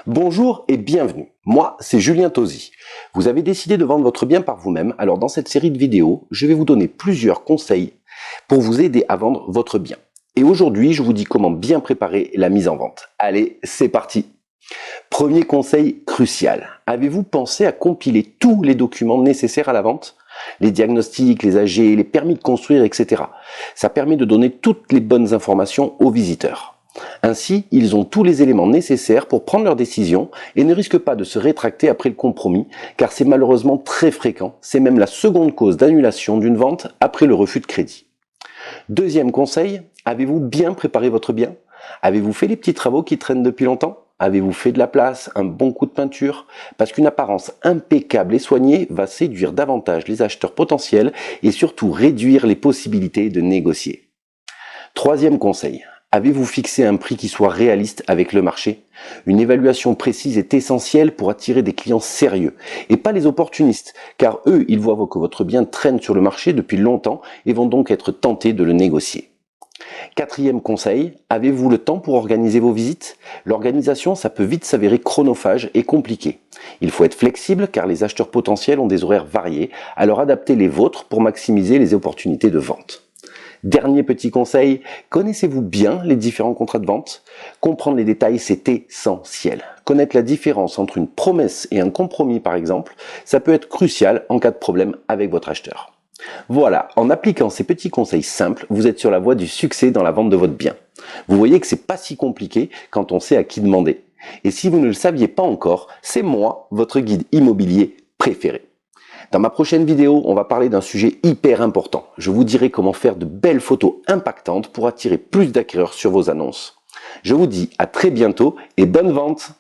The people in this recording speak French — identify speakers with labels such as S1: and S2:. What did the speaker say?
S1: Bonjour et bienvenue. Moi, c'est Julien Tosi. Vous avez décidé de vendre votre bien par vous-même, alors dans cette série de vidéos, je vais vous donner plusieurs conseils pour vous aider à vendre votre bien. Et aujourd'hui, je vous dis comment bien préparer la mise en vente. Allez, c'est parti! Premier conseil crucial. Avez-vous pensé à compiler tous les documents nécessaires à la vente? Les diagnostics, les AG, les permis de construire, etc. Ça permet de donner toutes les bonnes informations aux visiteurs. Ainsi, ils ont tous les éléments nécessaires pour prendre leur décision et ne risquent pas de se rétracter après le compromis, car c'est malheureusement très fréquent. C'est même la seconde cause d'annulation d'une vente après le refus de crédit. Deuxième conseil, avez-vous bien préparé votre bien? Avez-vous fait les petits travaux qui traînent depuis longtemps? Avez-vous fait de la place, un bon coup de peinture? Parce qu'une apparence impeccable et soignée va séduire davantage les acheteurs potentiels et surtout réduire les possibilités de négocier. Troisième conseil, avez-vous fixé un prix qui soit réaliste avec le marché? Une évaluation précise est essentielle pour attirer des clients sérieux et pas les opportunistes, car eux, ils voient que votre bien traîne sur le marché depuis longtemps et vont donc être tentés de le négocier. Quatrième conseil, avez-vous le temps pour organiser vos visites? L'organisation, ça peut vite s'avérer chronophage et compliqué. Il faut être flexible car les acheteurs potentiels ont des horaires variés, alors adaptez les vôtres pour maximiser les opportunités de vente. Dernier petit conseil, connaissez-vous bien les différents contrats de vente? Comprendre les détails, c'est essentiel. Connaître la différence entre une promesse et un compromis, par exemple, ça peut être crucial en cas de problème avec votre acheteur. Voilà, en appliquant ces petits conseils simples, vous êtes sur la voie du succès dans la vente de votre bien. Vous voyez que c'est pas si compliqué quand on sait à qui demander. Et si vous ne le saviez pas encore, c'est moi, votre guide immobilier préféré. Dans ma prochaine vidéo, on va parler d'un sujet hyper important. Je vous dirai comment faire de belles photos impactantes pour attirer plus d'acquéreurs sur vos annonces. Je vous dis à très bientôt et bonne vente!